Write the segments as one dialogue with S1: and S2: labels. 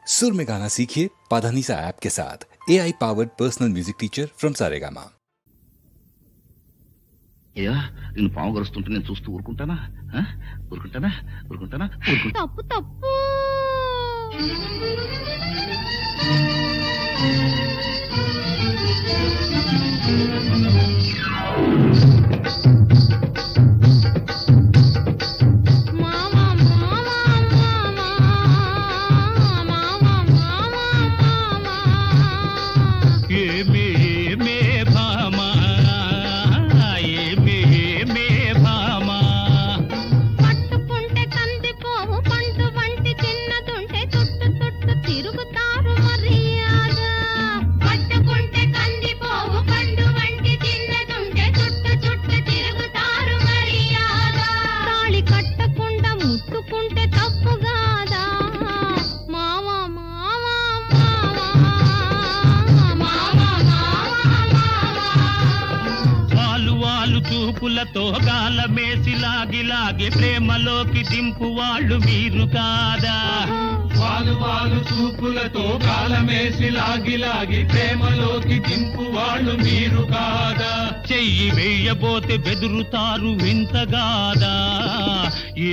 S1: सुर में गाना सीखिए पाधानीसा ऐप के साथ। AI powered personal music teacher from Saregama.
S2: అయ్యా నిన్ను పాము గరుస్తుంటే నేను చూస్తూ ఊరుకుంటానా ఊరుకుంటానా ఊరుకుంటానా
S3: తప్పు తప్పు.
S4: చూపులతో గాలమేసి లాగి లాగి ప్రేమలోకి దింపు వాళ్ళు మీరు కాదా?
S5: వాలు చూపులతో గాలమేసి లాగి లాగి ప్రేమలోకి దింపు వాళ్ళు మీరు కాదా?
S4: చెయ్యి వేయబోతే బెదురుతారు వింతగాదా?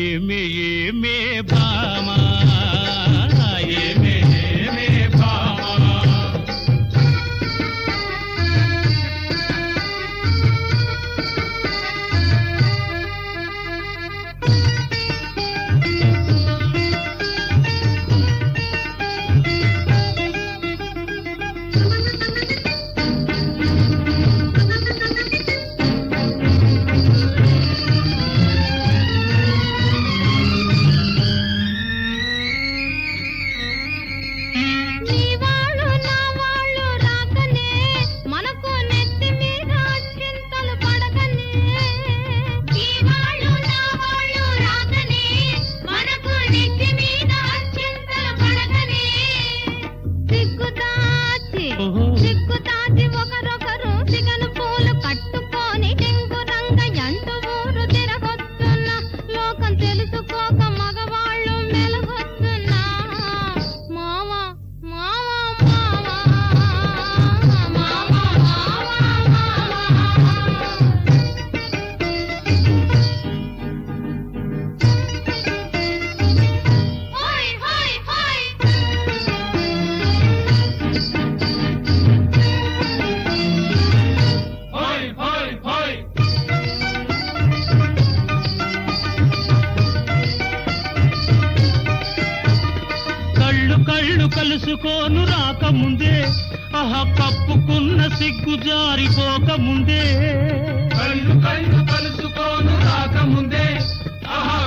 S4: ఏమే ఏమే భామా ఏమే ఏమే భామా కళ్ళు కలుసుకోను రాకముందే కప్పుకున్న సిగ్గు జారిపోకముందే
S5: కళ్ళు కలుసుకోను రాకముందే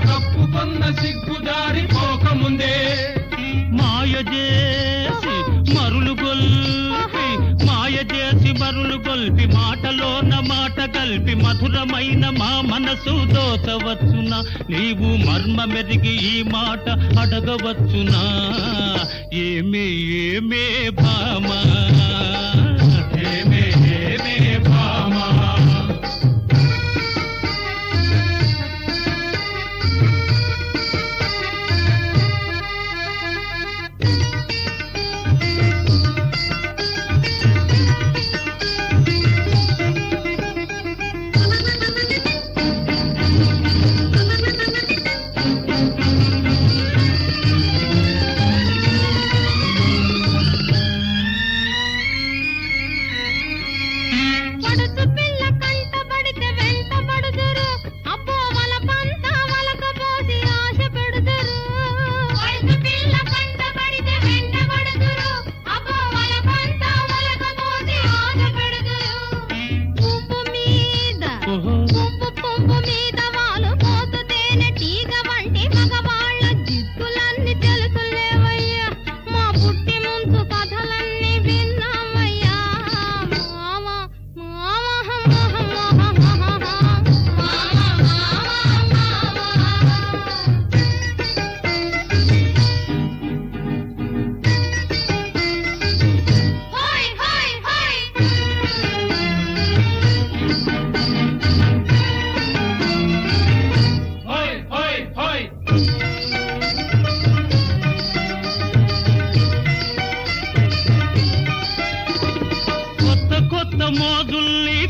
S5: కప్పుకున్న సిగ్గు జారిపోకముందే
S4: మాయ చేసి మరులు గొల్పి మాటలోన మాట కలిపి మధురమైన మా మనసు దోచవచ్చునా? నీవు మర్మ మెరిగి ఈ మాట అడగవచ్చునా? ఏమే ఏమే భామా
S5: ఏమే ఏమే భామా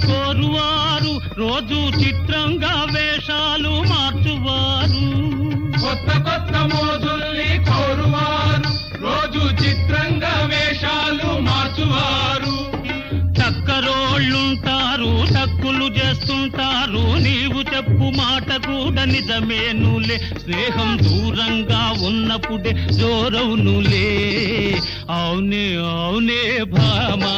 S4: కోరువారు రోజు చిత్రంగా వేషాలు మార్చువారు
S5: కొత్త కొత్త మోజుల్ని కోరువారు రోజు చిత్రంగా వేషాలు మార్చువారు
S4: చక్కరోళ్ళుంటారు టక్కులు చేస్తుంటారు నీవు చెప్పు మాట కూడా నిజమేనులే స్నేహం దూరంగా ఉన్నప్పుడే జోరవునులే అవునే అవునే భామా